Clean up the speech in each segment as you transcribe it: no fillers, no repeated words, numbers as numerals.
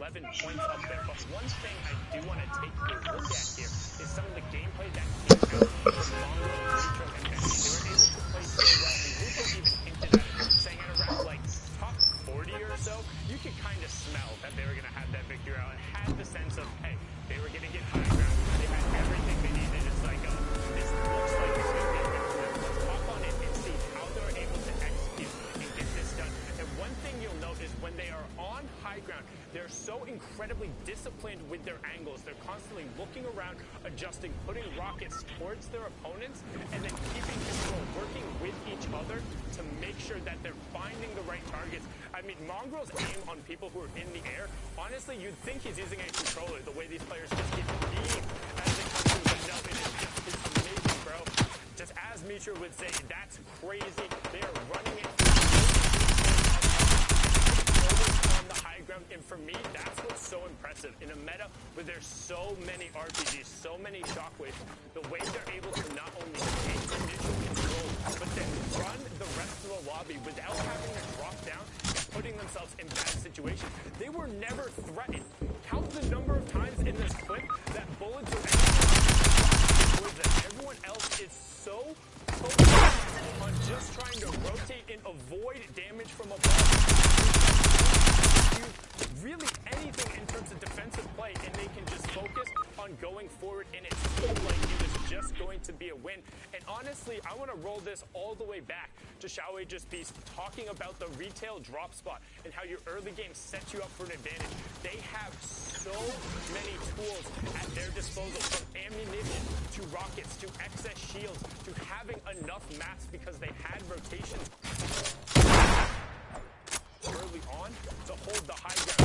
11 points up there. But one thing I do want to take a look at here is some of the gameplay that came out from Mongo, Nitro, and Benji. They were able to play so well, and Nitro even hinted at it, saying at around like top 40 or so, you could kind of smell that they were going to have that victory out and had the sense of, hey, they were going to get high ground. They had everything they needed. It's like, this looks like it's going to be a victory. Let's hop on it and see how they're able to execute and get this done. And one thing you'll note is when they are on high ground, they're so incredibly disciplined with their angles. They're constantly looking around, adjusting, putting rockets towards their opponents, and then keeping control, working with each other to make sure that they're finding the right targets. I mean, Mongrel's aim on people who are in the air, honestly, you'd think he's using a controller, the way these players just get beamed as they come through. But no, it's amazing, bro. Just as Mitra would say, that's crazy. They are running it on the high ground, and for me, that's what's so impressive. In a meta where there's so many RPGs, so many shockwaves, the way they're able to not only take initial control, but then run the rest of the lobby without having to drop down and putting themselves in bad situations. They were never threatened. Count the number of times in this clip that bullets are towards them. Everyone else is so focused on just trying to rotate and avoid damage from above. Really anything in terms of defensive play, and they can just focus on going forward, and it seemed like it was just going to be a win. And honestly, I want to roll this all the way back to Xiaowei just be talking about the retail drop spot and how your early game sets you up for an advantage. They have so many tools at their disposal, from ammunition to rockets to excess shields to having enough mats because they had rotations early on to hold the high ground.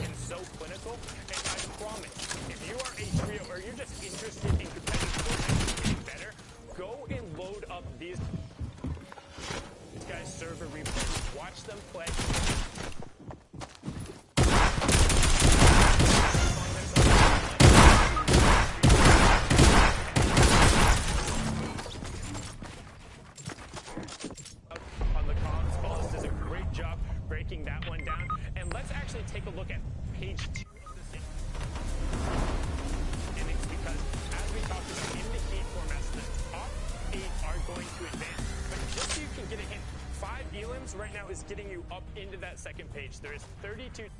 And so clinical, and I promise, if you are a trio or you're just interested in competitive Fortnite getting better, go and load up these guys' server replays. Watch them play. Breaking that one down, and let's actually take a look at page 2 of the thing. Innings, because as we talked about in the heat formats, the top 8 are going to advance, but just so you can get a hint, 5 elims right now is getting you up into that second page. There is 32.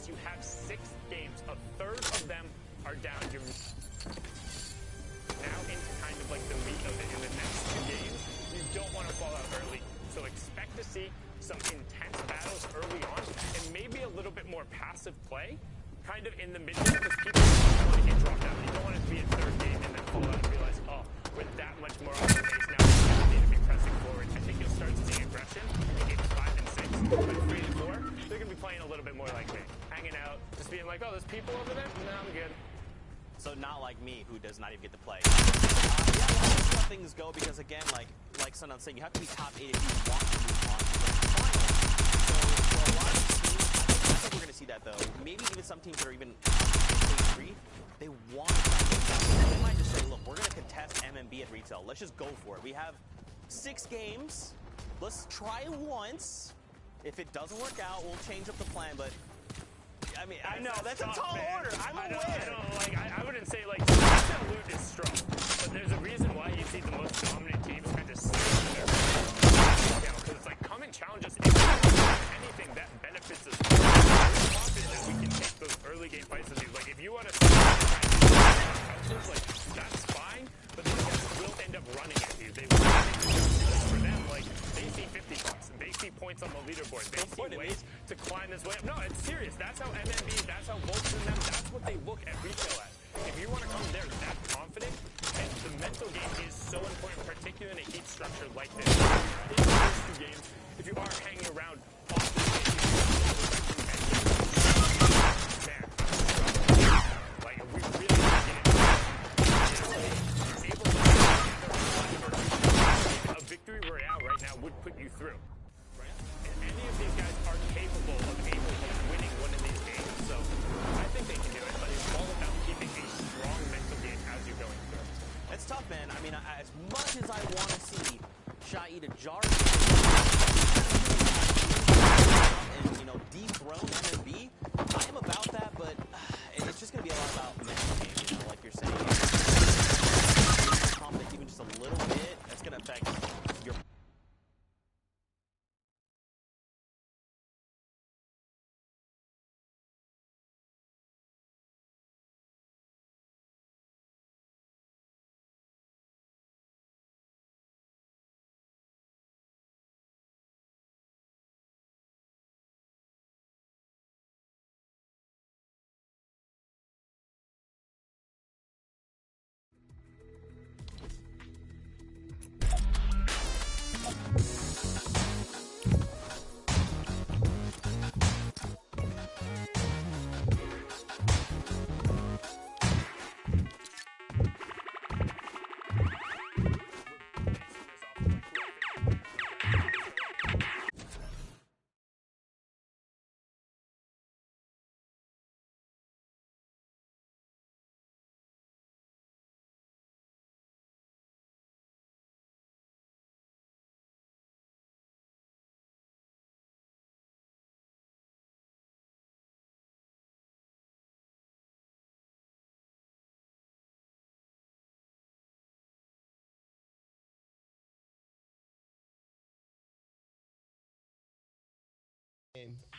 You have 6 games, a third of them are down. You're now into kind of like the meat of it. In the next 2 games, you don't want to fall out early. So expect to see some intense battles early on and maybe a little bit more passive play kind of in the mid game, because people don't want to get dropped out. You don't want it to be a third game and then fall out and realize, oh, we're that much more on the pace now. We need to be pressing forward. I think you'll start seeing aggression in games 5 and 6, but 3 and 4, they're going to be playing a little bit more like me. Hanging out, just being like, oh, there's people over there? No, I'm good. So not like me, who does not even get to play. Yeah, let's see how things go, because again, like Sunun's saying, you have to be top 8 if you want to move on to the final. So for a lot of teams, I think we're going to see that though. Maybe even some teams that are even top 3, they want to try to get down. They might just say, look, we're going to contest MMB at retail. Let's just go for it. We have 6 games. Let's try it once. If it doesn't work out, we'll change up the plan, but I mean, I know, that's a tall order. I'm aware. I wouldn't say, like, retail loot is strong, but there's a reason why you see the most dominant teams kind of stay there. Because it's like, come and challenge us. If anything, that benefits us. We're confident that we can take those early game fights with you. Like, if you want to like, that's fine, but these guys will end up running at you. They will for them, like, they see 50 bucks, and they see points on the leaderboard. They see ways to climb this way up. No, it's serious. That's how MMB, that's how Volts and them, that's what they look at retail as. If you want to come there that confident, and the mental game is so important, particularly in a heat structure like this. In the first 2 games, if you are hanging around off the stage, like, we really get it. You're able to a victory royale right now would put you through. And tough, and I mean, as much as I want to see Shy eat a jar and, you know, dethrone MMB, I am about that, but it's just going to be a lot about mental game, you know, like you're saying. Confidence even just a little bit, that's going to affect your...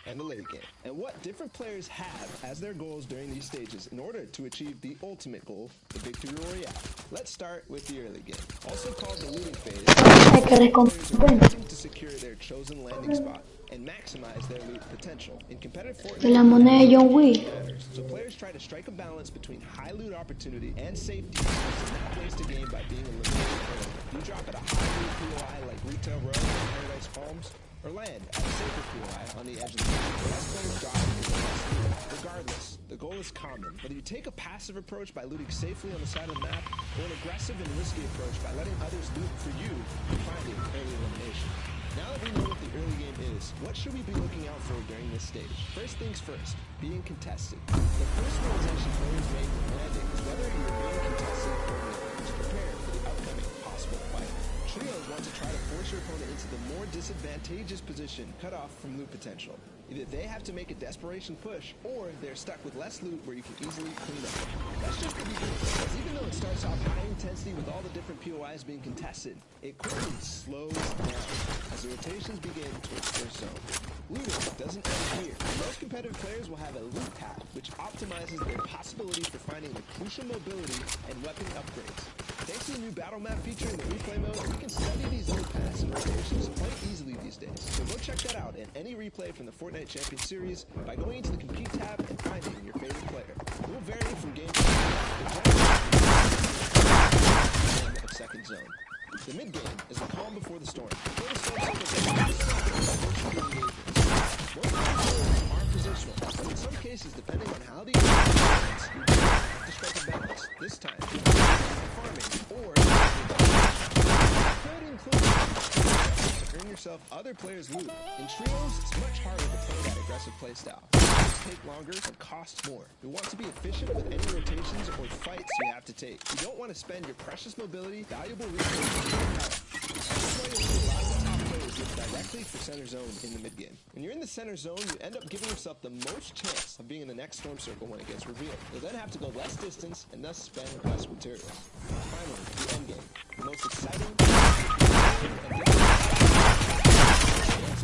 And the late game, and what different players have as their goals during these stages in order to achieve the ultimate goal, the victory royale. Let's start with the early game, also called the looting phase. Players are racing to secure their chosen landing spot and maximize their loot potential. In competitive Fortnite, so players try to strike a balance between high loot opportunity and safety, and not waste a game by being eliminated early. You drop at a high loot POI like Retail Row or Paradise Palms, or land at a safer POI on the edge of the map. The less players die is the less loot. Regardless, the goal is common. Whether you take a passive approach by looting safely on the side of the map, or an aggressive and risky approach by letting others loot for you and finding early elimination. Now that we know what the early game is, what should we be looking out for during this stage? First things first, being contested. The first realization players make when landing is whether you're being contested or not, to prepare for the upcoming possible fight. Trios want to try to force your opponent into the more disadvantageous position, cut off from loot potential. Either they have to make a desperation push, or they're stuck with less loot where you can easily clean up. That's just the beginning, because even though it starts off high intensity with all the different POIs being contested, it quickly slows down as the rotations begin towards their zone. Looting doesn't end here. Most competitive players will have a loot path, which optimizes their possibilities for finding the crucial mobility and weapon upgrades. Thanks to the new battle map feature in the replay mode, you can study these loot paths and rotations quite easily these days. So go check that out in any replay from the Fortnite Champion Series by going into the Compete tab and finding your favorite player. It will vary from game to game, but generally of second zone. The mid game is the calm before the storm. Before the storm most players are positional, but in some cases, depending on how the environment you have to strike a balance. This time, farming or could include to earn yourself other players' loot. In trios, it's much harder to play that aggressive playstyle. It take longer and costs more. You want to be efficient with any rotations or fights you have to take. You don't want to spend your precious mobility, valuable resources, and health. Directly for center zone in the mid game. When you're in the center zone, you end up giving yourself the most chance of being in the next storm circle when it gets revealed. You'll then have to go less distance and thus spend less materials. Finally, the end game. The most exciting and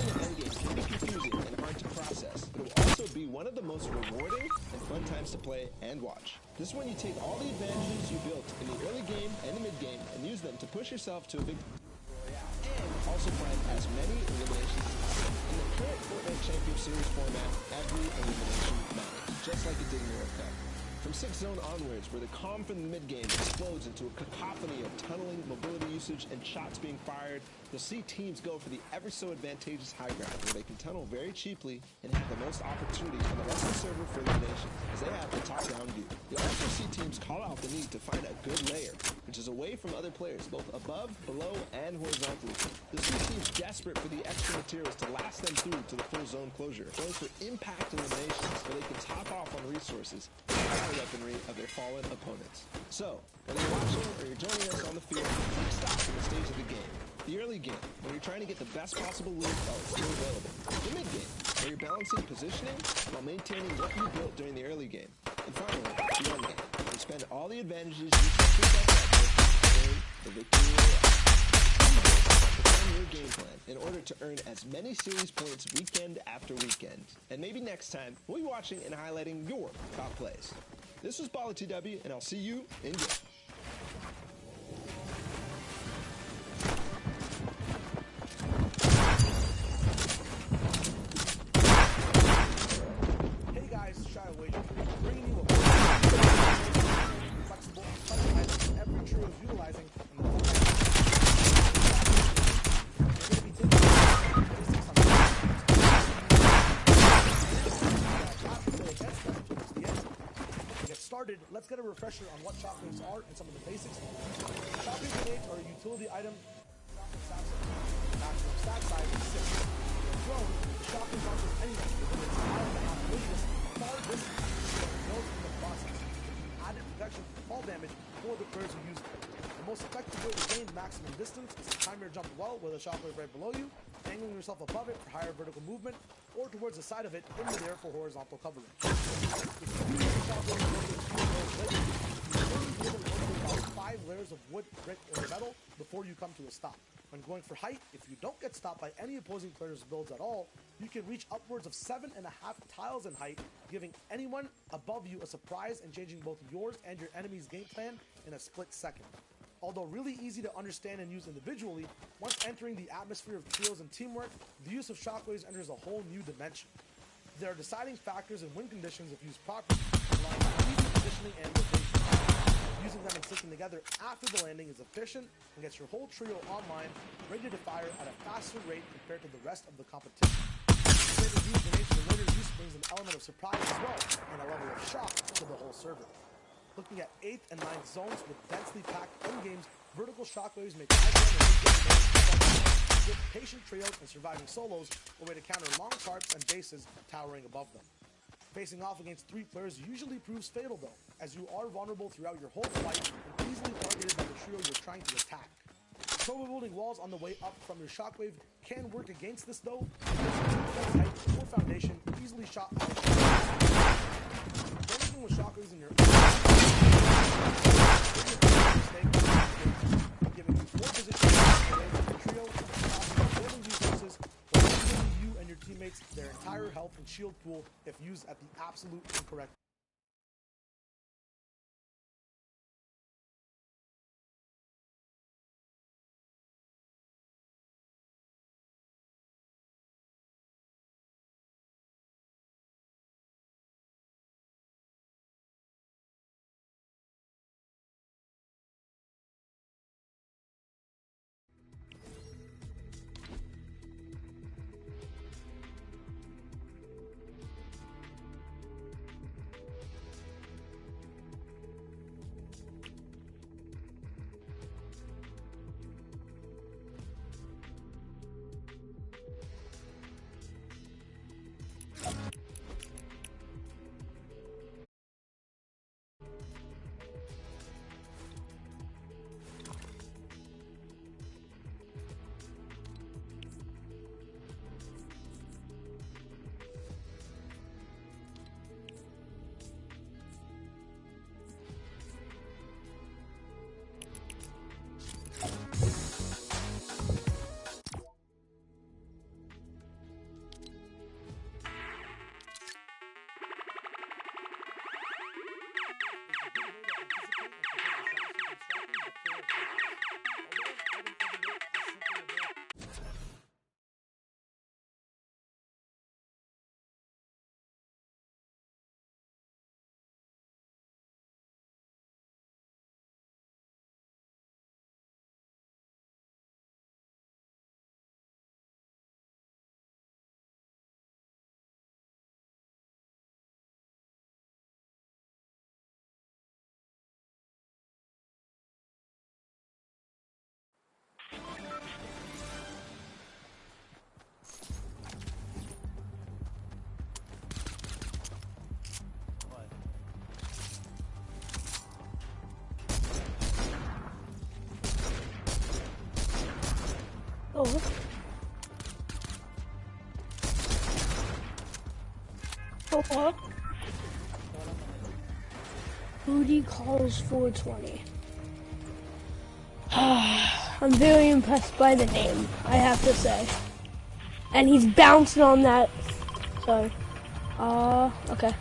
the end game can be confusing and hard to process, but it will also be one of the most rewarding and fun times to play and watch. This is when you take all the advantages you built in the early game and the mid game and use them to push yourself to a big and also find as many eliminations as possible. In the current Fortnite Champion Series format, every elimination matters, just like it did in the World Cup. From 6th zone onwards, where the calm from the mid-game explodes into a cacophony of tunneling, mobility usage, and shots being fired, you'll see teams go for the ever-so-advantageous high ground, where they can tunnel very cheaply and have the most opportunity on the rest of the server for elimination, as they have the top-down view. You'll also see teams call out the need to find a good layer, which is away from other players, both above, below, and horizontally. You'll see teams desperate for the extra materials to last them through to the full zone closure, going for impact eliminations, where they can top off on resources. battle weaponry of their fallen opponents. So, whether you're watching or you're joining us on the field, take stock in the stage of the game. The early game, where you're trying to get the best possible loot while it's still available. The mid game, where you're balancing positioning while maintaining what you built during the early game. And finally, the end game, where you spend all the advantages you set yourself up with to earn the victory royale. Define your game plan in order to earn as many series points weekend after weekend. And maybe next time, we'll be watching and highlighting your top plays. This was bootyTW, and I'll see you in game. Hey guys, Shy Wager, bringing you a flexible, customized, every trio is utilizing in the We're going to be taking basics on the end. To get started, let's get a refresher on what shockwaves are and some of the basics. Shockwave grenades are a utility item. Maximum stack size is 6. When thrown, the shockwave launches anyone within its out-of-the-half radius far distance and kills in the process. Added protection from fall damage for the players who use it. The most effective way to gain maximum distance is to time your jump well with a shockwave right below you, angling yourself above it for higher vertical movement, or towards the side of it in midair for horizontal covering. If you use a shockwave you will be able to go about 5 layers of wood, brick, or metal before you come to a stop. When going for height, if you don't get stopped by any opposing player's builds at all, you can reach upwards of 7.5 tiles in height, giving anyone above you a surprise and changing both yours and your enemy's game plan in a split second. Although really easy to understand and use individually, once entering the atmosphere of trios and teamwork, the use of shockwaves enters a whole new dimension. There are deciding factors in win conditions if used properly, allowing for easy positioning and rotation. Using them and sticking together after the landing is efficient and gets your whole trio online, ready to fire at a faster rate compared to the rest of the competition. Later use grenades for later use brings an element of surprise as well, and a level of shock to the whole server. Looking at 8th and 9th zones with densely packed endgames, vertical shockwaves make high ground and mid-game with patient trios and surviving solos a way to counter long tarps and bases towering above them. Facing off against 3 players usually proves fatal though, as you are vulnerable throughout your whole fight and easily targeted by the trio you're trying to attack. Turbo building walls on the way up from your shockwave can work against this though, because height or foundation easily shot out of anything with shockwaves in your giving you 4 positions away from the trio, building defenses, while giving you and your teammates their entire health and shield pool if used at the absolute incorrect. Oh. Oh. bootyCalls420. I'm very impressed by the name, I have to say. And he's bouncing on that. Sorry. Okay.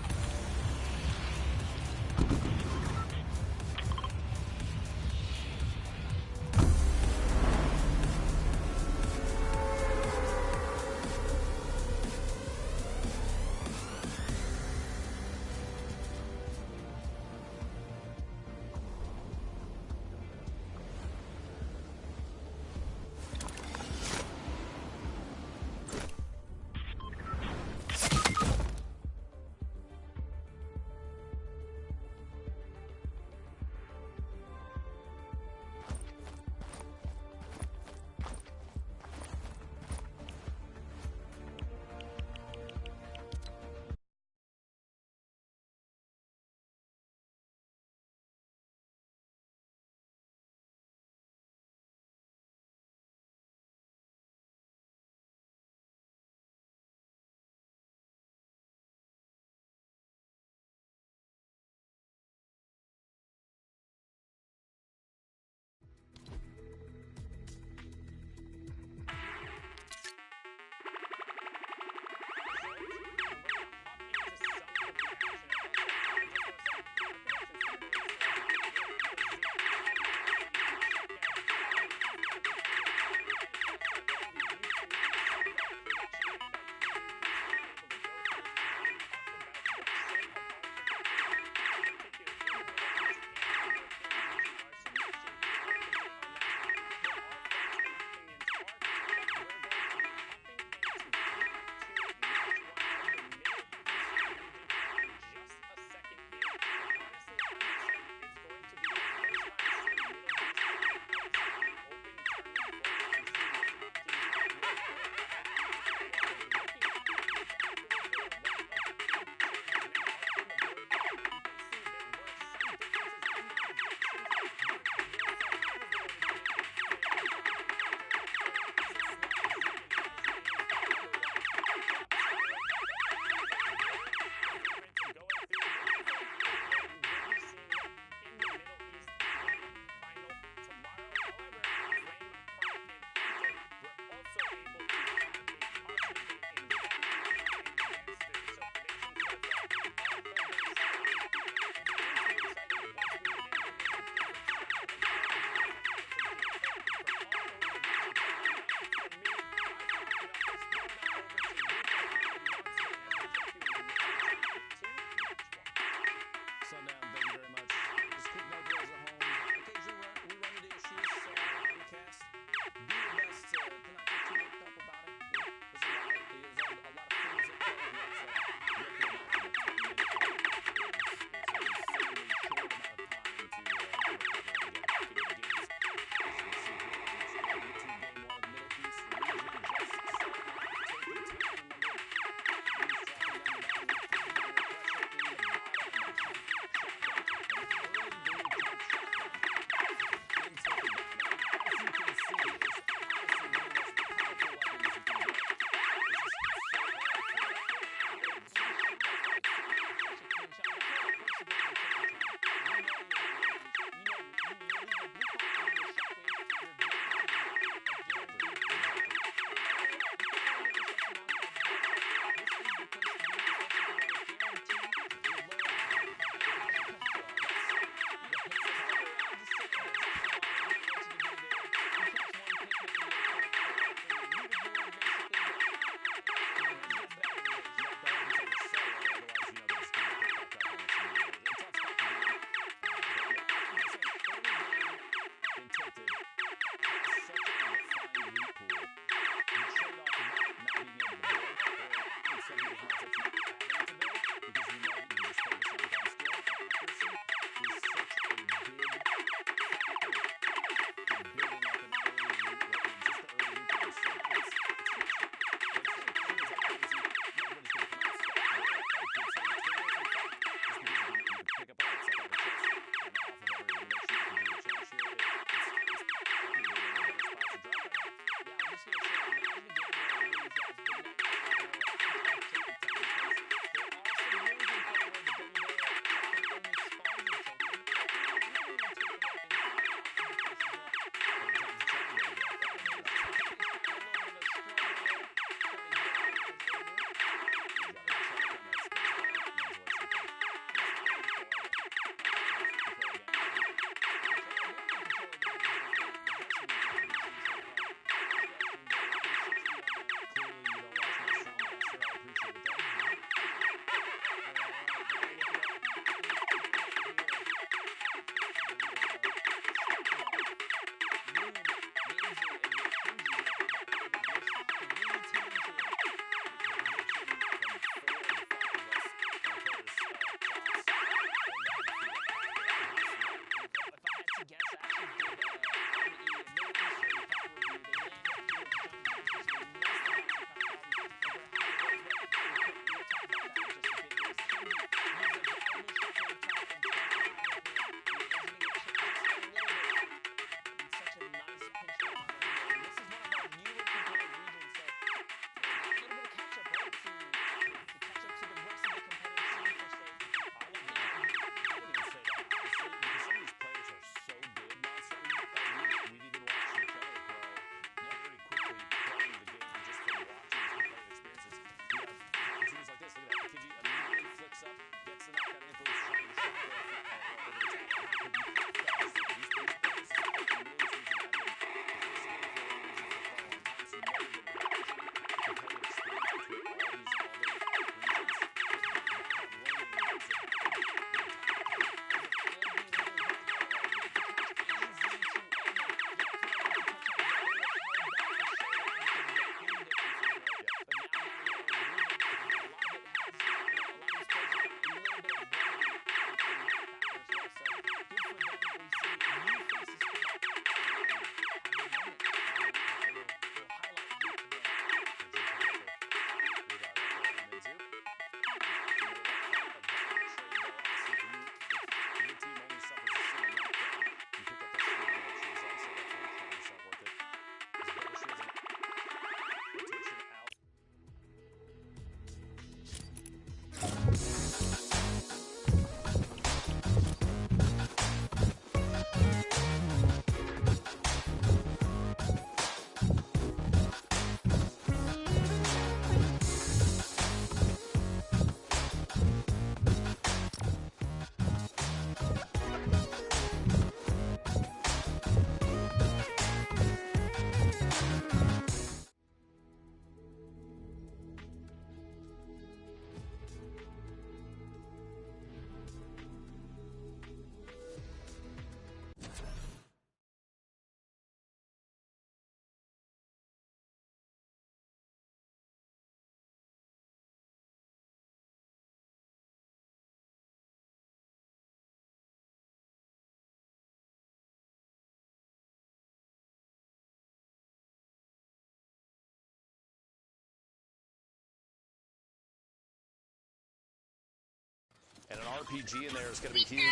And an RPG in there is going to be huge.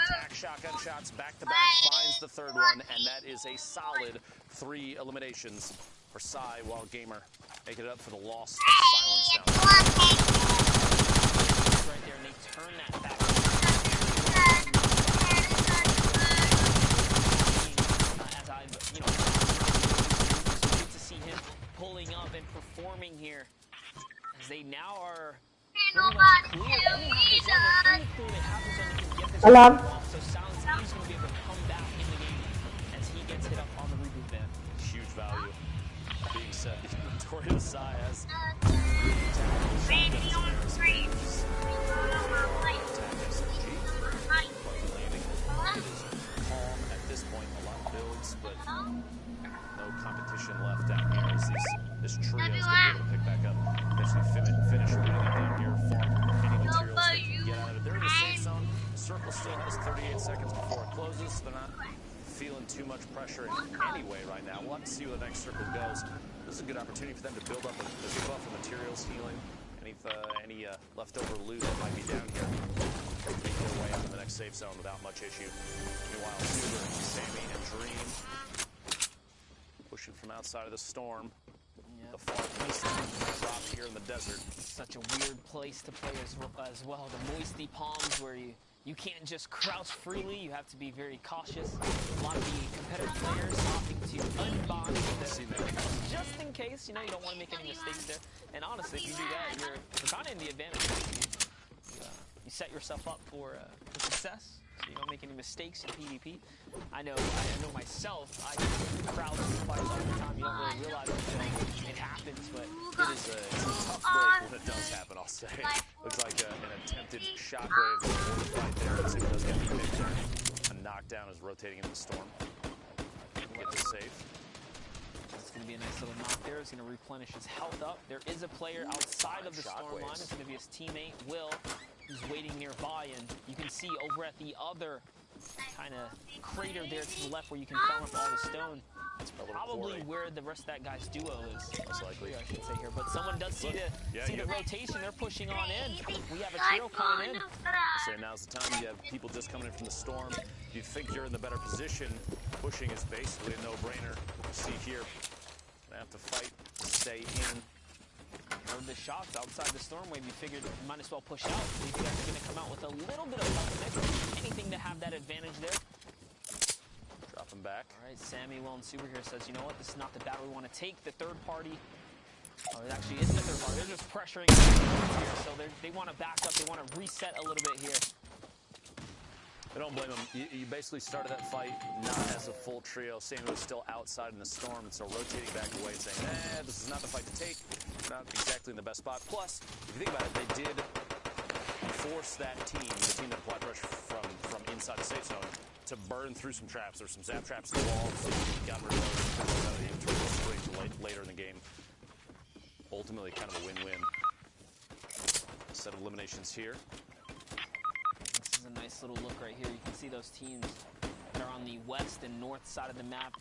Tack shotgun shots back to back, finds the third one, and that is a solid 3 eliminations for Psy, while Gamer making it up for the loss of Silence down there. Right there, and they turn that back. As I, you know, it's good to see him pulling up and performing here, as they now are pretty much clear. They have the zone. They're in the clear. They have the zone. They can get this Alarm. off. So Silence is going to be able to come back in the game as he gets hit up on the reboot ban. Huge value being set. Notorious Psy has calm at this point. A lot of builds, but no competition left down here as this trio is going to be able to pick back up. Eventually finish winning it down here, farm any materials they can get out of it. They're in the safe zone. The circle still has 38 seconds before it closes, so they're not feeling too much pressure in any way right now. We'll have to see where the next circle goes. This is a good opportunity for them to build up a big buff of materials, healing, any leftover loot that might be down here. Make their way into the next safe zone without much issue. Meanwhile, Super, Sammy, and Dream pushing from outside of the storm. Yep. The far east drop here in the desert. Such a weird place to play as well. The moisty palms where you can't just crouch freely. You have to be very cautious. A lot of the competitive players opting to unbind just in case, you know, you don't want to make any mistakes there. And honestly, if you do that, you're kind of in the advantage. You set yourself up for success, so you don't make any mistakes in PvP. I know myself, I crouch fights all the time. You don't really realize it happens, but it's a tough break when it does happen, I'll say. Looks like an attempted shockwave right there. Let's see if it does get the picture. A knockdown is rotating into the storm. Get this safe. It's going to be a nice little knock there. It's going to replenish his health up. There is a player outside of the storm line. It's going to be his teammate, Will, who's waiting nearby. And you can see over at the other kind of crater there to the left where you can farm up all the stone. That's probably where the rest of that guy's duo is. Most likely, I should say here. But someone does see the rotation. They're pushing on in. We have a trio coming in. I say now's the time. You have people just coming in from the storm. You think you're in the better position. Pushing is basically a no-brainer. See here, gonna have to fight to stay in. Heard the shots outside the storm wave. You figured you might as well push out. These guys are going to come out with a little bit of toughness. Anything to have that advantage there. Dropping back. All right, Sammy, Will, and Super here says, you know what, this is not the battle we want to take. The third party, oh, it actually isn't the third party. They're just pressuring here, so they want to back up. They want to reset a little bit here. I don't blame them. You basically started that fight not as a full trio. Sammy was still outside in the storm, and so rotating back away and saying, this is not the fight to take. Not exactly in the best spot. Plus, if you think about it, they did force that team, the team that applied pressure from inside the safe zone, to burn through some traps. There's some zap traps in the wall, so you got rid of those later in the game. Ultimately, kind of a win-win. Set of eliminations here. This is a nice little look right here. You can see those teams that are on the west and north side of the map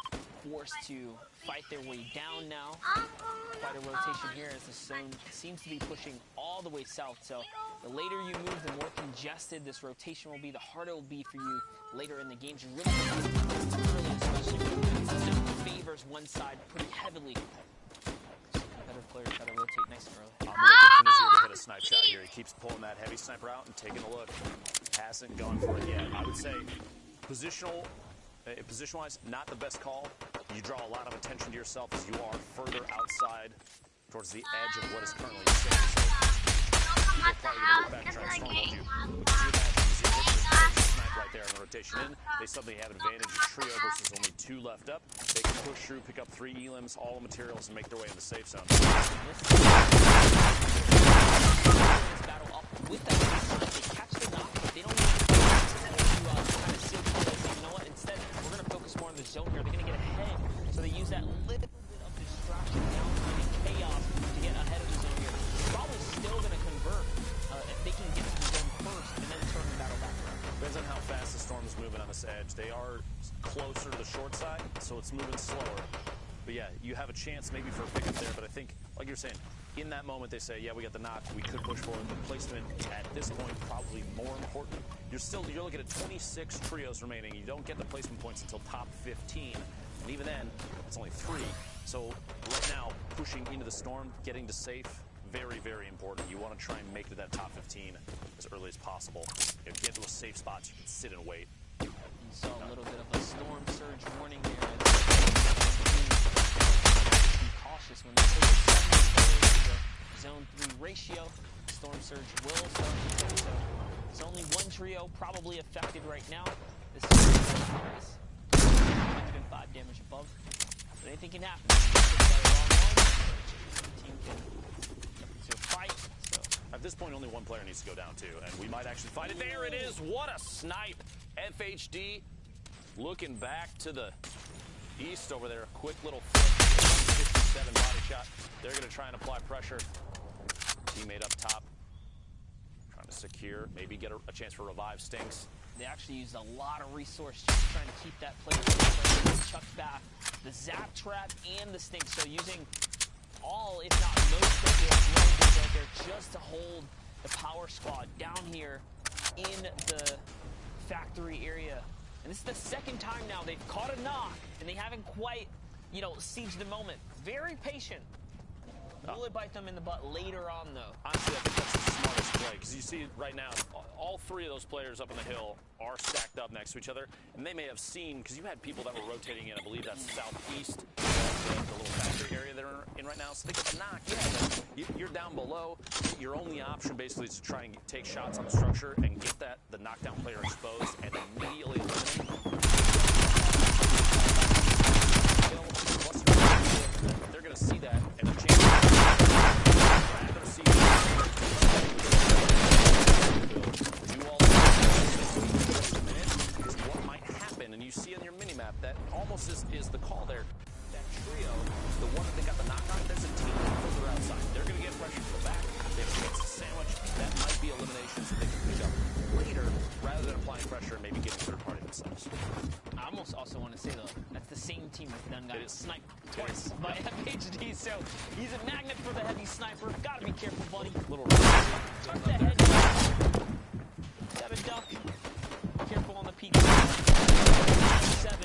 forced to fight their way down now. Quite a rotation here as the zone seems to be pushing all the way south. So the later you move, the more congested this rotation will be, the harder it will be for you later in the games. You really have to be early, especially when the zone favors one side pretty heavily. Better players try to rotate nice and early. I'm looking for Nazir to hit a snipe shot here. He keeps pulling that heavy sniper out and taking a look. Hasn't gone for it yet. I would say position-wise, not the best call. You draw a lot of attention to yourself as you are further outside towards the edge of what is currently safe. So people are probably going to look back and try and storm you. But you imagine Nazir hits a snipe right there in the rotation in. They suddenly have an advantage. A trio versus only 2 left up. They can push through, pick up 3 elims, all the materials, and make their way in the safe zone. This battle up with that side. They catch the knock. They don't need to kind of seal the play. You know what? Instead, we're going to focus more on the zone here. They're going to get ahead. So they use that little bit of distraction, downtime, and chaos to get ahead of the zone here. They're probably still going to convert if they can get to the zone first and then turn the battle back around. Depends on how fast the storm is moving on this edge. They are closer to the short side, so it's moving slower. But yeah, you have a chance maybe for a pickup there, but I think, like you're saying, in that moment, they say, yeah, we got the knock, we could push forward. The placement at this point probably more important. You're looking at 26 trios remaining. You don't get the placement points until top 15, and even then, it's only 3. So right now, pushing into the storm, getting to safe, very, very important. You want to try and make it to that top 15 as early as possible. Get to a safe spot so you can sit and wait. You saw a little bit of a storm surge warning there. Be cautious when they take the zone 3 ratio. Storm surge will start to so it's only one trio probably affected right now. This is 105 damage above. But anything can happen. Team can to fight. So at this point, only one player needs to go down too, and we might actually find it. There it is. What a snipe! FHD looking back to the east over there. Quick little 57 body shot. They're going to try and apply pressure. Teammate up top, trying to secure, maybe get a chance for revive. Stinks. They actually used a lot of resource just trying to keep that player chucked back. The zap trap and the stink. So using all, if not most of their drones out there just to hold the power squad down here in the factory area. And this is the second time now they've caught a knock and they haven't quite, sieged the moment. Very patient. Will it bite them in the butt later on, though? Honestly, I think that's the smartest play, because you see right now, all 3 of those players up on the hill are stacked up next to each other, and they may have seen, because you had people that were rotating in, I believe that's southeast, the little factory area they're in right now, so they get the knock. Yeah, you're down below. Your only option basically is to try and take shots on the structure and get the knockdown player exposed and immediately eliminate. They're going to see that, and the chance rather see do all is what might happen, and you see on your mini-map that almost is the call there. That trio, the one that they got the knock on, there's a team further outside. They're going to get pressure from the back. They have a chance to sandwich. That might be eliminations that they can pick up later, rather than applying pressure and maybe getting third party themselves. I almost also want to say, though, that's the same team that done got sniped twice by FHD, so he's a magnet for the heavy sniper. Gotta be careful, buddy. Little tuck the head. Gotta duck. Careful on the peak. 7.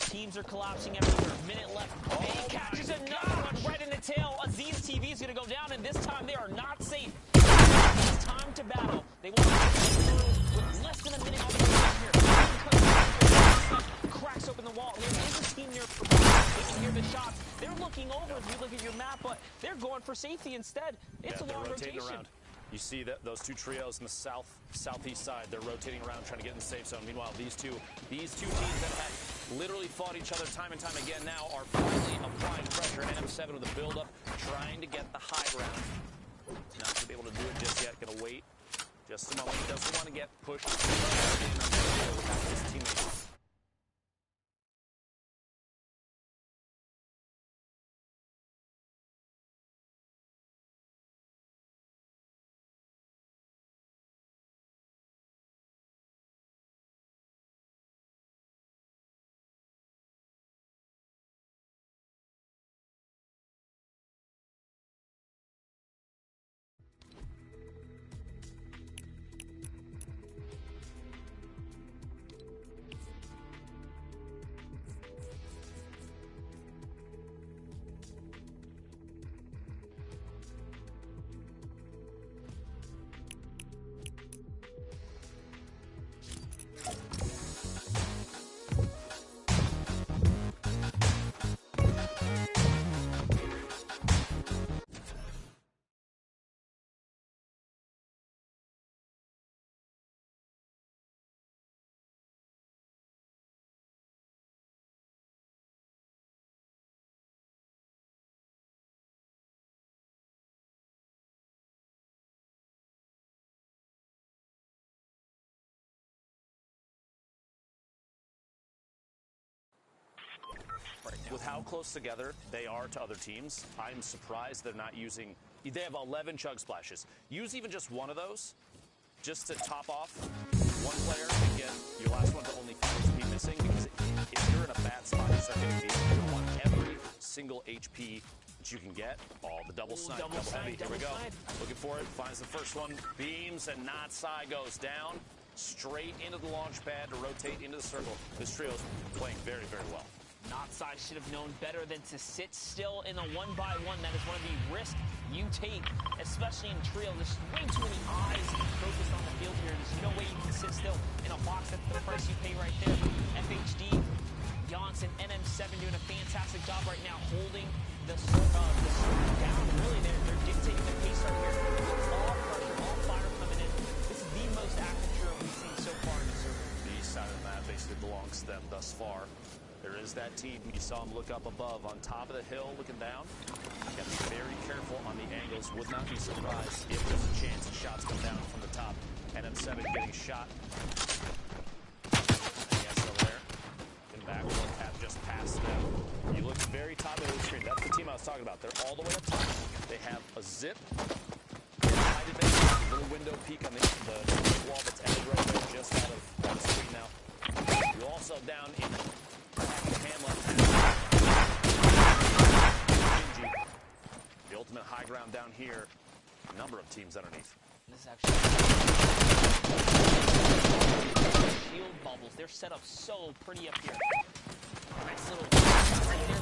Teams are collapsing everywhere. Minute left. And he catches another one right in the tail. Aziz TV is going to go down, and this time they are not safe. It's time to battle. They want to get through with less than a minute on the clock here. Cracks open the wall. There is a team near. They can hear the shots. They're looking over if you look at your map, but they're going for safety instead. It's a long rotation. Around. You see that those 2 trios in the southeast side, they're rotating around trying to get in the safe zone. Meanwhile, these two teams that had literally fought each other time and time again now are finally applying pressure. NM7 with a build-up, trying to get the high ground. Not going to be able to do it just yet. Going to wait just a moment. He doesn't want to get pushed without his teammates. With how close together they are to other teams, I'm surprised they're not using. They have 11 chug splashes. Use even just one of those, just to top off one player and get your last one to only 5 HP missing. Because if you're in a bad spot, you start getting beat. You want every single HP that you can get. Oh, the double snipe, double double snipe, heavy. Here we double go. snipe. Looking for it. Finds the first one. Beams and not side goes down. Straight into the launch pad to rotate into the circle. This trio's playing very, very well. Notsai should have known better than to sit still in a 1-by-1. That is one of the risks you take, especially in trio. There's way too many eyes focused on the field here. There's no way you can sit still in a box. That's the price you pay right there. FHD, Janssen, NM7 doing a fantastic job right now holding the circle down. Really, they're dictating the pace right here. All pressure, all fire coming in. This is the most active trio we've seen so far in the circle. The east side of the map basically belongs to them thus far. There is that team. You saw him look up above on top of the hill, looking down. You got to be very careful on the angles. Would not be surprised if there's a chance that shots come down from the top. NM7 getting shot. Yes, over there. Getting back. Look at just past them. You look very top of the screen. That's the team I was talking about. They're all the way up top. They have a zip. Hide advantage. A little window peek on the wall that's ended right there, just out of the screen now. You're also down in the ultimate high ground down here. A number of teams underneath. This is actually shield bubbles. They're set up so pretty up here. Nice little right there.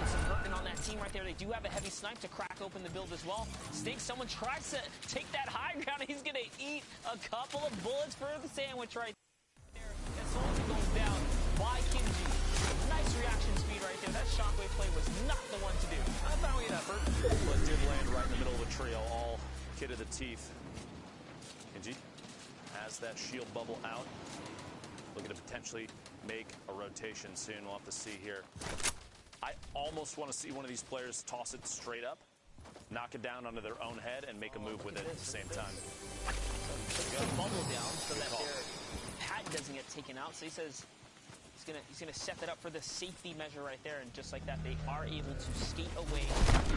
Some hurting on that team right there. They do have a heavy snipe to crack open the build as well. Stinks, someone tries to take that high ground. He's gonna eat a couple of bullets for the sandwich right there. That soldier goes down by Kinji. Nice reaction speed right there. That shockwave play was not the one to do. A valiant effort, but did land right in the middle of the trio, all kid of the teeth. Kinji has that shield bubble out. Looking to potentially make a rotation soon. We'll have to see here. I almost want to see one of these players toss it straight up, knock it down onto their own head, and make a move with it at the same time. Put the bubble down so that their pad doesn't get taken out. So he says he's gonna set that up for the safety measure right there, and just like that, they are able to skate away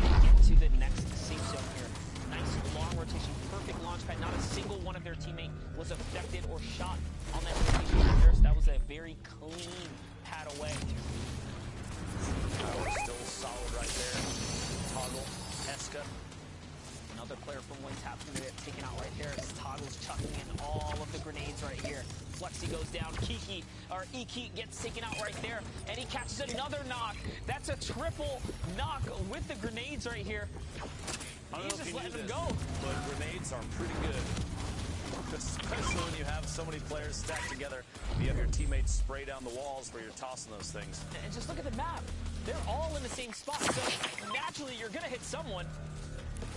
and get to the next safe zone here. Nice long rotation, perfect launch pad. Not a single one of their teammate was affected or shot on that rotation right there. So that was a very clean pad away. Power still solid right there. Toggle, Eska. Another player from Wins Tap's gonna get taken out right there. Toggle's chucking in all of the grenades right here. Flexi goes down. Iki gets taken out right there, and he catches another knock. That's a triple knock with the grenades right here. He's just letting them go. But grenades are pretty good, especially when you have so many players stacked together. You have your teammates spray down the walls where you're tossing those things. And just look at the map. They're all in the same spot, so naturally you're gonna hit someone.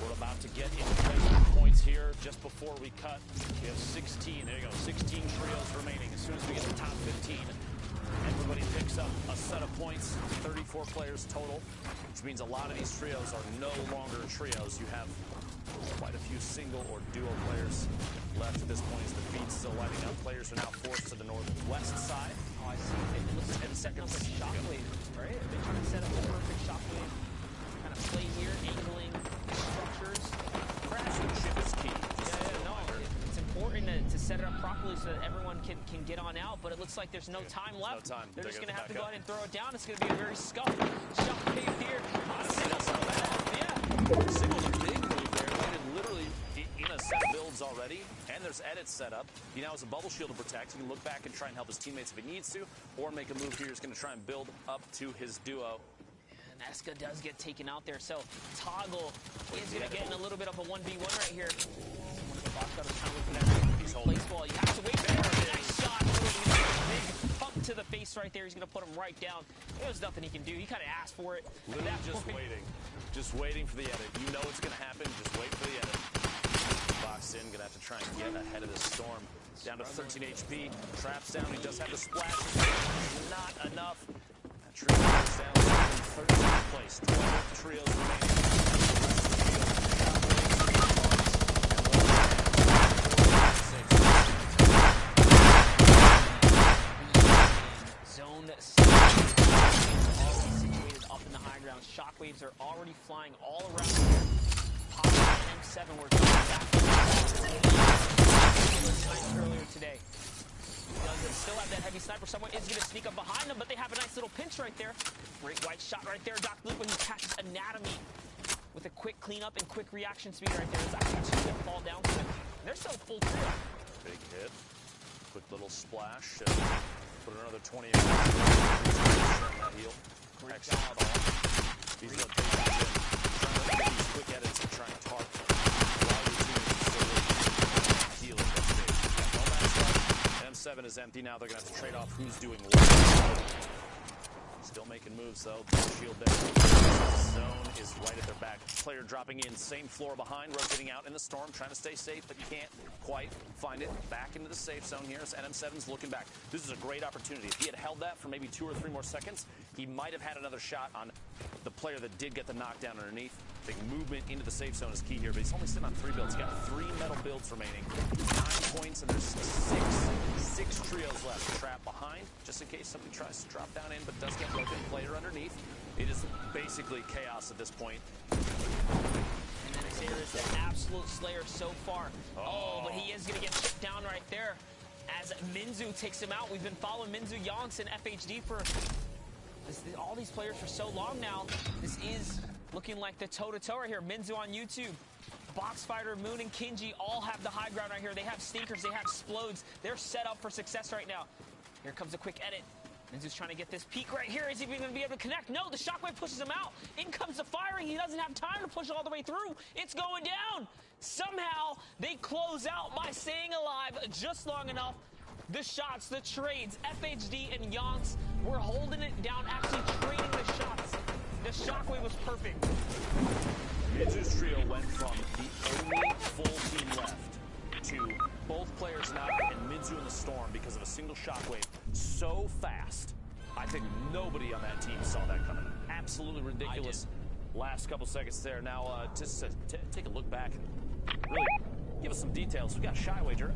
We're about to get into placement points here just before we cut. We have 16, there you go, 16 trios remaining. As soon as we get the top 15, everybody picks up a set of points, 34 players total, which means a lot of these trios are no longer trios. You have quite a few single or duo players left at this point as the feed's still lighting up. Players are now forced to the northwest side. Oh, I see. It looks 10 seconds like shockwave, right? They're trying to set up the perfect shockwave. Kind of play here, angling structures. Craftsmanship is key. It's important to set it up properly so that everyone can get on out, but it looks like there's no time left. No time. They're just going to have to go back ahead and throw it down. It's going to be a very scuffed shockwave here. Single's a big move there. Landed literally in a set of builds already, and there's edits set up. He now has a bubble shield to protect. He can look back and try and help his teammates if he needs to, or make a move here. He's going to try and build up to his duo. And Eska does get taken out there, so Toggle is going to get in a little bit of a 1v1 right here. Someone in the box got trying to look for that replace ball. You have to wait there. Nice shot. Big pump to the face right there. He's going to put him right down. There's nothing he can do. He kind of asked for it. Literally just waiting. Just waiting for the edit. You know it's going to happen. Just wait for the edit. Boxed in. Going to have to try and get ahead of this storm. Down to 13 HP. Traps down. He does have the splash. Not enough. That trio goes down to 13th place. 12 trios remaining. Zone 6 already situated up in the high ground. Shockwaves are already flying all around here. Pop M7 we're going back. Earlier today. Does a still have that heavy sniper. Someone is going to sneak up behind them, but they have a nice little pinch right there. Great white shot right there. Doc Luke, when he catches Anatomy with a quick cleanup and quick reaction speed right there. There's actually two that fall down to him. They're so full trio. Big hit. Quick little splash. Put another 20 in that heal. Great Excellent. job. He's let Baker in. Trying to make these quick edits and trying to talk while the team is still healing. That's big. No match left. M7 is empty now. They're going to have to trade off who's doing what. Still making moves, though. Shield there. Zone is right at their back. Player dropping in, same floor behind, rotating out in the storm, trying to stay safe, but you can't quite find it. Back into the safe zone here as NM7's looking back. This is a great opportunity. If he had held that for maybe 2 or 3 more seconds, he might have had another shot on the player that did get the knockdown underneath. Big movement into the safe zone is key here, but he's only sitting on 3 builds. He's got 3 metal builds remaining. 9 points, and there's 6 trios left. Trap behind, just in case somebody tries to drop down in, but does get broken. Player underneath. It is basically chaos at this point. And then Xavier is the absolute slayer so far. Oh, but he is going to get chipped down right there as Minzu takes him out. We've been following Minzu, Yonks, and FHD for all these players for so long now. This is looking like the toe-to-toe right here. Minzu on YouTube. Boxfighter, Moon, and Kinji all have the high ground right here. They have stinkers, they have explodes. They're set up for success right now. Here comes a quick edit. Minzu's trying to get this peek right here. Is he even going to be able to connect? No, the shockwave pushes him out. In comes the firing. He doesn't have time to push all the way through. It's going down. Somehow, they close out by staying alive just long enough. The shots, the trades, FHD and Yonks were holding it down, actually trading the shots. The shockwave was perfect. Minzu's trio went from the only full team left to both players now and Minzu in the storm because of a single shockwave so fast. I think nobody on that team saw that coming. Absolutely ridiculous. Last couple seconds there. Now, just take a look back and really give us some details. We got Shy Wager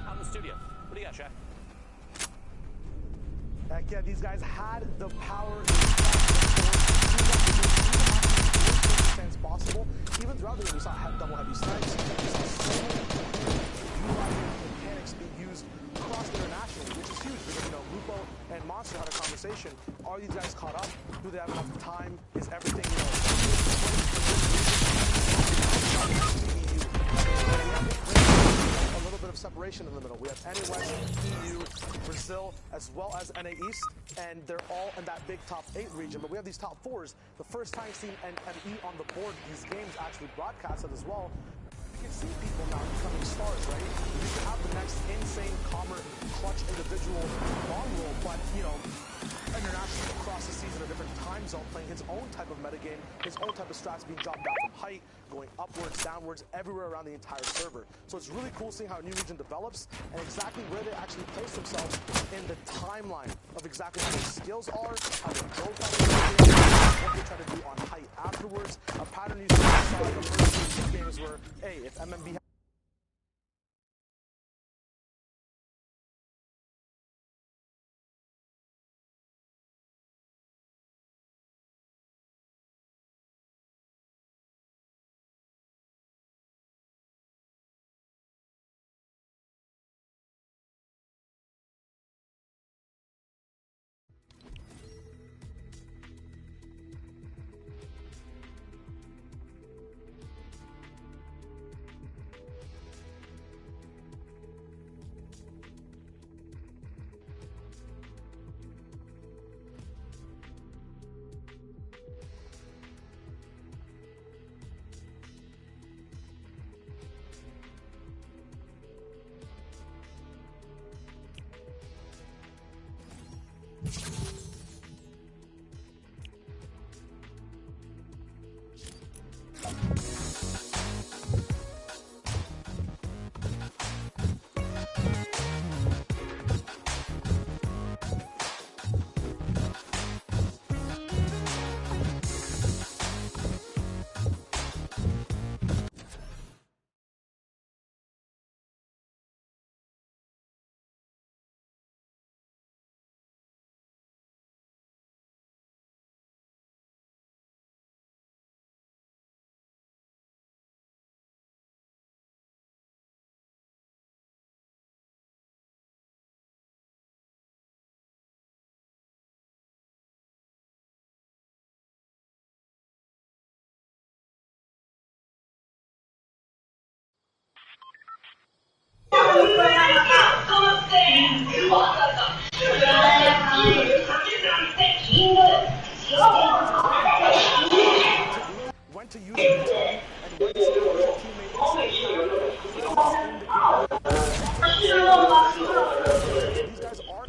out in the studio. What do you got, Shy? Heck yeah, these guys had the power as possible. Even throughout the game, we saw double heavy snipes. We saw so many mechanics being used across internationally, which is huge because, you know, Lupo and Monster had a conversation. Are these guys caught up? Do they have enough time? Is everything, you know, a little bit of separation in the middle. We have NA West, EU, Brazil, as well as NA East, and they're all in that big top 8 region. But we have these top 4s. The first time seeing NME on the board, these games actually broadcasted as well. You can see people now becoming stars, right? You can have the next insane, calmer, clutch individual bomb roll, but, you know, internationally across the season, a different time zone, playing his own type of metagame, his own type of strats being dropped down from height, going upwards, downwards, everywhere around the entire server. So it's really cool seeing how a new region develops and exactly where they actually place themselves in the timeline of exactly what their skills are, how they build what they try to do on height afterwards. A pattern you saw in the first 2 games where, hey, if MMB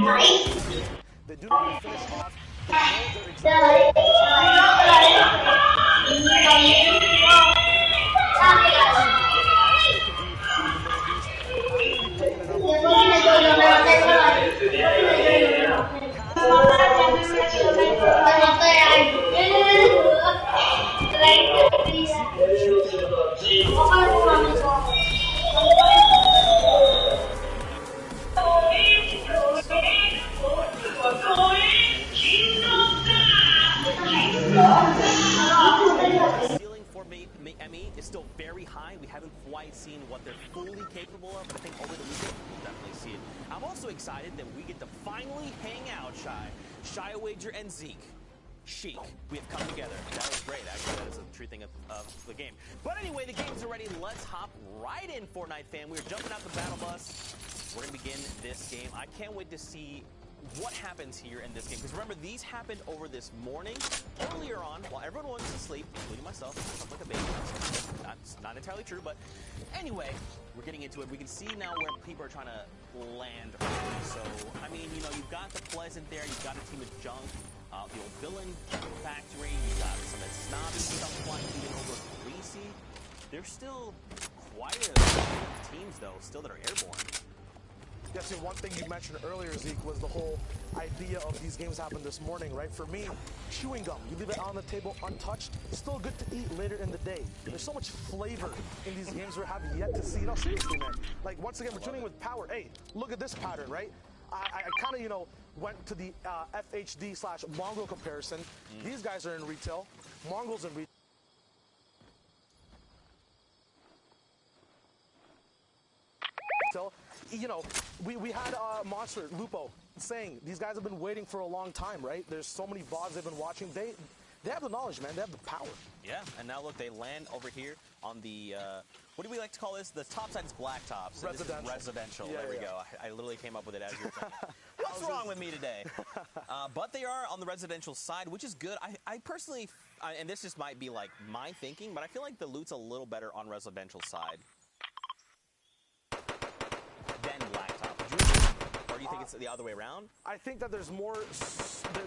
They do not want to finish off. They know they're exactly The ceiling for ME is still very high. We haven't quite seen what they're fully capable of, but I think over the weekend we'll definitely see it. I'm also excited that we get to finally hang out, Shy Wager and Zeke. Chic, we have come together. That was great, actually. That is a true thing of the game. But anyway, the games are ready. Let's hop right in, Fortnite fam. We're jumping out the battle bus. We're going to begin this game. I can't wait to see what happens here in this game. Because remember, these happened over this morning, earlier on, while everyone was asleep, including myself. I'm like a baby. That's not entirely true, but anyway, we're getting into it. We can see now where people are trying to land early. So, I mean, you know, you've got the Pleasant there. You've got a team of Junk. The old villain factory, you got some at Snobby, some flying even over Greasy. There's still quite a few teams, though, still that are airborne. Yeah, see, one thing you mentioned earlier, Zeke, was the whole idea of these games happened this morning, right? For me, chewing gum, you leave it on the table untouched, still good to eat later in the day. There's so much flavor in these games we're having yet to see. No, seriously, man. Like, once again, we're tuning with power. Hey, look at this pattern, right? I kind of, you know, went to the FHD/Mongrel comparison. These guys are in retail. Mongrel's in retail. You know, we had Monster, Lupo, saying these guys have been waiting for a long time, right? There's so many VODs they've been watching. They have the knowledge, man. They have the power. Yeah, and now look, they land over here on the, what do we like to call this? The top side is blacktop. So residential. This is residential. Yeah, there we yeah. go. I literally came up with it as you were saying. What's wrong with me today? But they are on the residential side, which is good. I personally, and this just might be like my thinking, but I feel like the loot's a little better on residential side than blacktop. Would you agree? Or do you think it's the other way around? I think that there's more,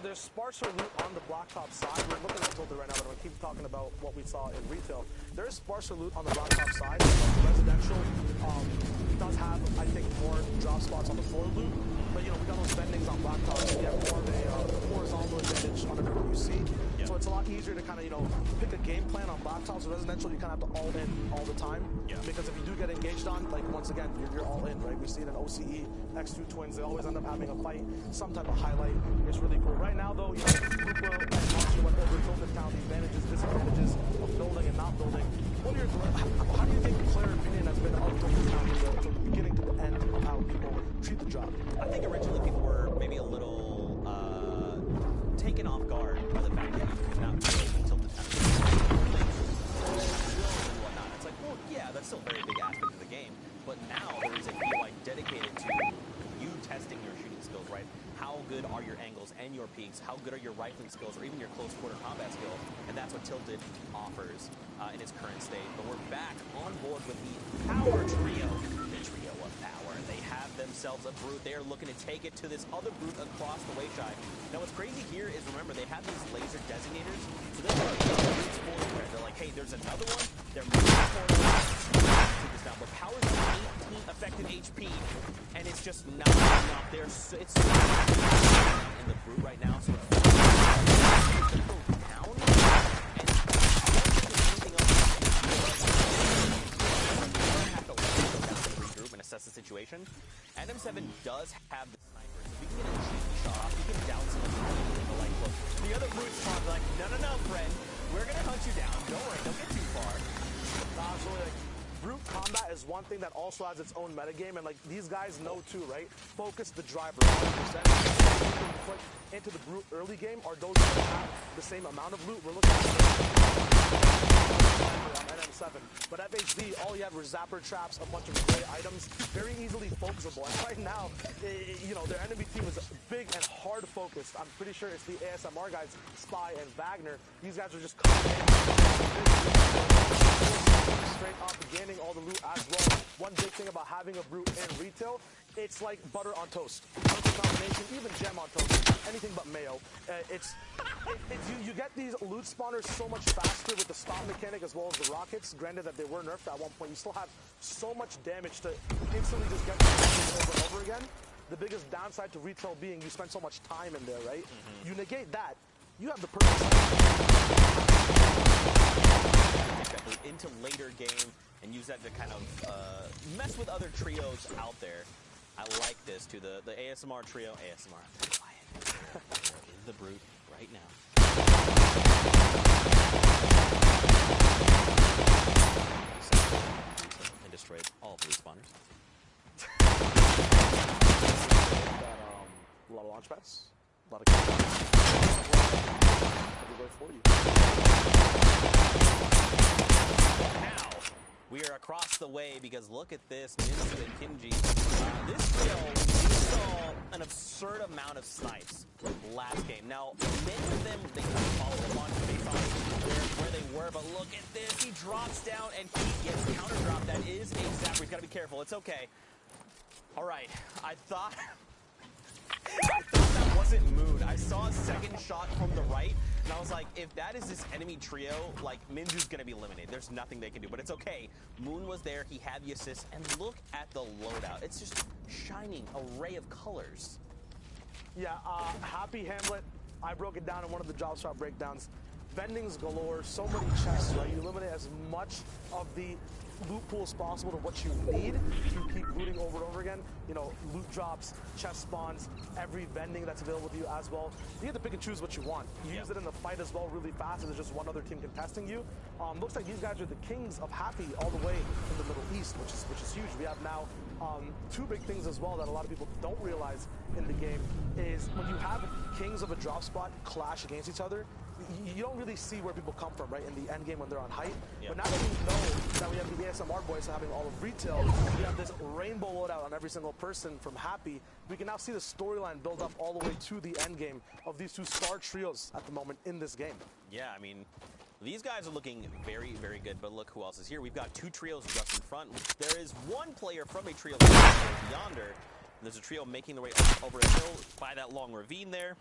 there's sparser loot on the blacktop side. We're looking at filter right now, but I'm going to keep talking about what we saw in retail. There is sparser loot on the blacktop side. Residential does have, I think, more drop spots on the floor loot. But, you know, we got those bendings on blacktop, so we have more of a horizontal advantage on everything you see. Yeah. So it's a lot easier to kind of, you know, pick a game plan on blacktops. So residential, you kind of have to all in all the time. Yeah. Because if you do get engaged on, like, once again, you're all in, right? We see it in OCE, X2 Twins. They always end up having a fight, some type of highlight. It's really cool. Right now, though, you know, Lupo and Monster went over Tilted Town, the advantages, disadvantages of building and not building. How do you think player opinion has been of Tilted Town from the beginning to the end of how people treat the job? I think originally people were maybe a little taken off guard by the fact that you could not play Tilted Town. And whatnot. It's like, well, yeah, that's still a very big aspect of the game. But now there is a UI dedicated to you testing your shooting skills, right? How good are your angles and your peaks? How good are your rifling skills or even your close quarter combat skill? And that's what Tilted offers in its current state. But we're back on board with the Power Trio. The trio of power. They have themselves a brute. They are looking to take it to this other brute across the wayside. Now what's crazy here is, remember, they have these laser designators. So they're like, hey, there's another one. They're moving forward. Now, but Power's at 18 effective HP, and it's just not enough. It's so in the brute right now, so it's down. And anything else, have to regroup and assess the situation. NM7 does have the sniper, so we can get a cheeky shot off. We can down someone. Like, look, the other brute's like, no, friend, we're gonna hunt you down. Don't worry, don't get too far. Really, like, brute combat is one thing that also has its own metagame, and like these guys know too, right? Focus the driver 100%. You can put into the brute early game, are those that have the same amount of loot? We're looking at on NM7. But FHD, all you have were zapper traps, a bunch of gray items, very easily focusable. And right now, you know, their enemy team is big and hard focused. I'm pretty sure it's the ASMR guys, Spy and Wagner. These guys are just coming in straight up, gaining all the loot as well. One big thing about having a brute in retail, it's like butter on toast. Perfect combination, even jam on toast, anything but mayo. You get these loot spawners so much faster with the stop mechanic as well as the rockets. Granted that they were nerfed at one point, you still have so much damage to instantly just get over and over again. The biggest downside to retail being you spend so much time in there, right? You negate that, you have the perfect into later game and use that to kind of mess with other trios out there. I like this too. The ASMR trio. ASMR. Quiet. Is the brute right now. And destroyed all of the respawners. A lot of launch pads, a lot of everywhere for you. Now we are across the way because look at this, Minzu and Kimji. This trio saw an absurd amount of snipes last game. Now many of them they kind of follow the launch based on where they were, but look at this. He drops down and he gets counter dropped. That is a zapper. He's got to be careful. It's okay. All right, I thought that wasn't Moon. I saw a second shot from the right, and I was like, if that is this enemy trio, like, Minzu's gonna be eliminated. There's nothing they can do, but it's okay. Moon was there, he had the assist, and look at the loadout. It's just shining array of colors. Yeah, Happy Hamlet, I broke it down in one of the job shop breakdowns. Vendings galore, so many chests, right? You eliminate as much of the loot pool as possible to what you need to keep looting over and over again. You know, loot drops, chest spawns, every vending that's available to you as well. You get to pick and choose what you want. You use it in the fight as well really fast. There's just one other team contesting you. Looks like these guys are the kings of Happy all the way in the Middle East, which is huge. We have now two big things as well that a lot of people don't realize in the game is when you have kings of a drop spot clash against each other, you don't really see where people come from, right, in the end game when they're on height. But now that we know that we have the ASMR boys having all of retail, we have this rainbow loadout on every single person from Happy, we can now see the storyline build up all the way to the end game of these two star trios at the moment in this game. Yeah, I mean, these guys are looking very, very good, but look who else is here. We've got two trios just in front. There is one player from a trio yonder. There's a trio making their way over a hill by that long ravine there.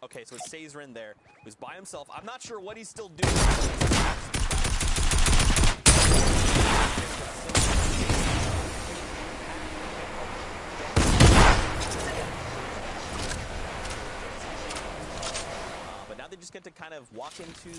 Okay, so it's Sazerin there, who's by himself. I'm not sure what he's still doing. But now they just get to kind of walk into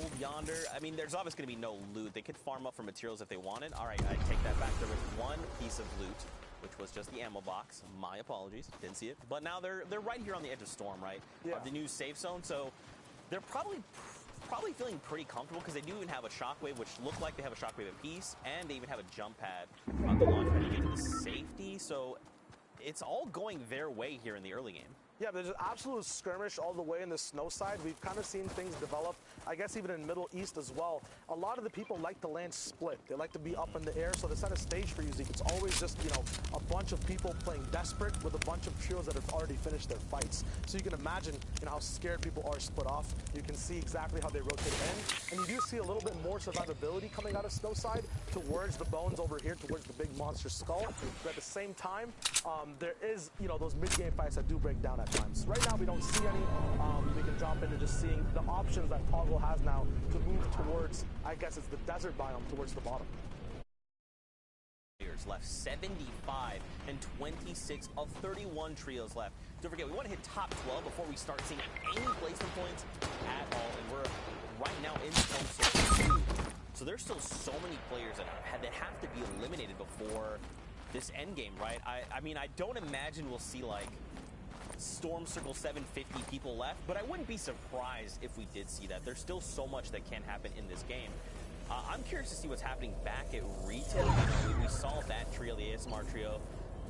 Old Yonder. I mean, there's obviously going to be no loot. They could farm up for materials if they wanted. All right, I take that back. There was one piece of loot, which was just the ammo box. My apologies, didn't see it. But now they're right here on the edge of Storm, right? Yeah. Of the new safe zone, so they're probably feeling pretty comfortable because they do even have a shockwave, which looked like they have a shockwave apiece, and they even have a jump pad on the launch pad to get to the safety. So it's all going their way here in the early game. Yeah, there's an absolute skirmish all the way in the snow side. We've kind of seen things develop, I guess even in Middle East as well. A lot of the people like to land split. They like to be up in the air, so to set a stage for you, Zeke, it's always just, you know, a bunch of people playing desperate with a bunch of trios that have already finished their fights. So you can imagine, you know, how scared people are split off. You can see exactly how they rotate in. And you do see a little bit more survivability coming out of snow side towards the bones over here, towards the big monster skull. But at the same time, there is, you know, those mid-game fights that do break down at times. Right now we don't see any. We can drop into just seeing the options that Toggle has now to move towards, I guess it's the desert biome towards the bottom. Left 75 and 26 of 31 trios left. Don't forget, we want to hit top 12 before we start seeing any placement points at all, and we're right now in zone 2. So there's still so many players that have to be eliminated before this end game, right? I mean, I don't imagine we'll see like Storm Circle 750 people left, but I wouldn't be surprised if we did see that. There's still so much that can happen in this game. I'm curious to see what's happening back at retail. We saw that trio, the ASMR trio.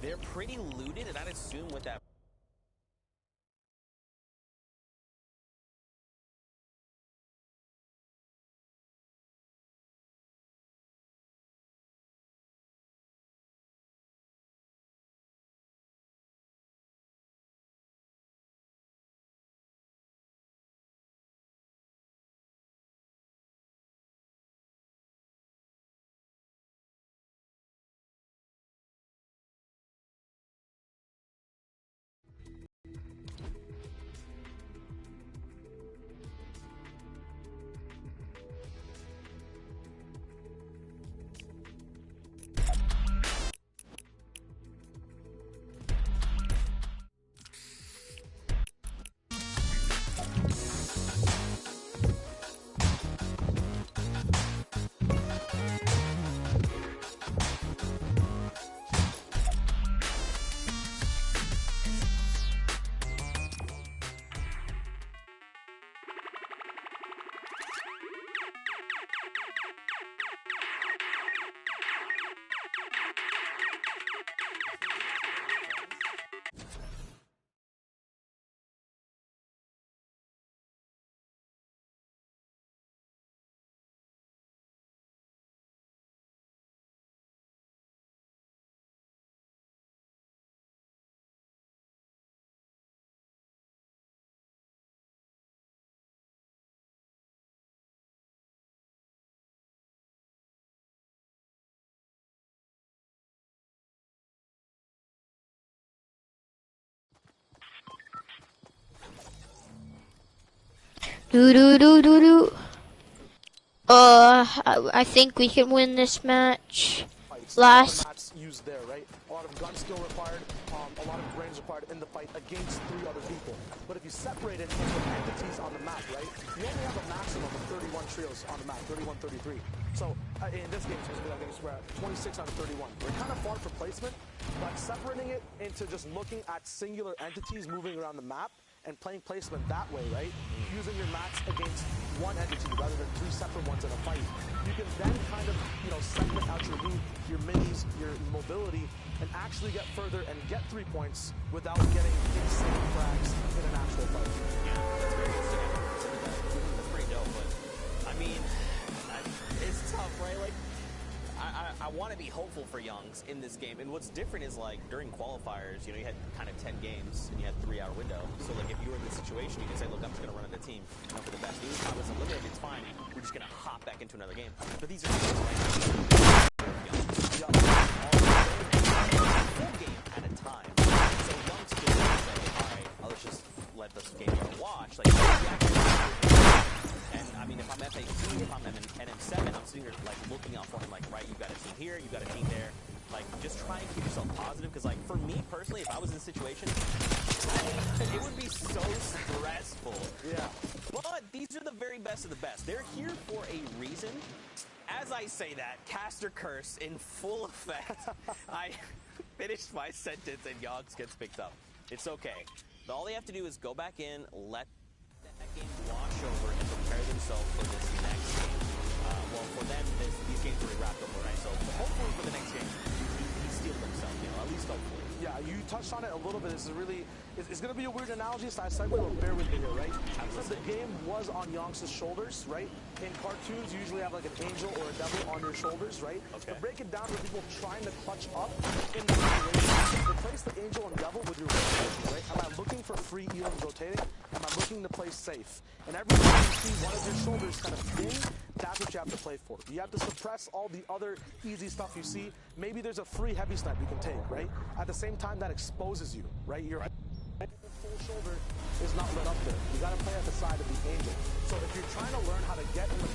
They're pretty looted, and I'd assume with that Do do do do do. I think we can win this match. Last. Maps used there, right? A lot of gun skill required, a lot of range required in the fight against 3 other people. But if you separate it into entities on the map, right? You only have a maximum of 31 trios on the map, 31, 33. So in this game, I think we're at 26 out of 31. We're kind of far for placement, but separating it into just looking at singular entities moving around the map and playing placement that way, right? Using your mats against one entity rather than 3 separate ones in a fight. You can then kind of, segment out your loot, your minis, your mobility, and actually get further and get 3 points without getting insane frags in an actual fight. Yeah, that's very interesting. That's pretty dope, but I mean, it's tough, right? Like, I want to be hopeful for Youngs in this game, and what's different is like during qualifiers, you had kind of 10 games and you had a 3-hour window. So like if you were in this situation, you can say, look, I'm just going to run at the team for the best. Even if I was eliminated, it's fine. We're just going to hop back into another game. But these are games like full game at a time. So Youngs can say, all right, let's just let this game go watch. Like, and I mean, if I'm FA2, if I'm NM7, I'm sitting here like looking out for him, like, right, you've got a team here, you've got a team there. Like, just try and keep yourself positive, because like for me personally, if I was in this situation, it would be so stressful. Yeah. But these are the very best of the best. They're here for a reason. As I say that, caster curse in full effect. I finished my sentence and Yogs gets picked up. It's okay. All they have to do is go back in, let that game wash over and prepare themselves for this next game. Well, for them, these games are wrapped up already, so hopefully for the next game, he steal themselves, at least hopefully. Yeah, you touched on it a little bit. This is really, it's going to be a weird analogy, so I segue, but bear with me here, right? So the game was on Youngs' shoulders, right? In cartoons, you usually have like an angel or a devil on your shoulders, right? Okay. To break it down for people trying to clutch up in the situation, replace the angel and devil with your rotation, right? Am I looking for free Elam's rotating? Am I looking to play safe? And every time you see one of your shoulders kind of thin, that's what you have to play for. You have to suppress all the other easy stuff you see. Maybe there's a free heavy snipe you can take, right? At the same time, that exposes you, right? Your full shoulder is not lit up there. You got to play at the side of the angel. So if you're trying to learn how to get in the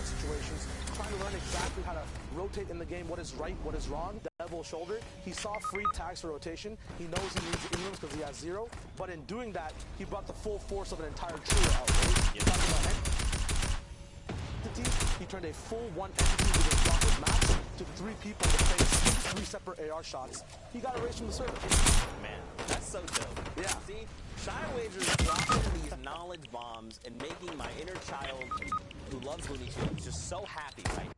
situations, trying to learn exactly how to rotate in the game, what is right, what is wrong, devil shoulder, he saw free tags for rotation. He knows he needs Ingrams because he has 0, but in doing that, he brought the full force of an entire trio out, right? He turned a full 1 entity with a drop of max to 3 people to face 3 separate AR shots. He got erased from the server. Man, that's so dope. Yeah. See, Shy Wager is dropping these knowledge bombs and making my inner child who loves Looney Tunes just so happy, right?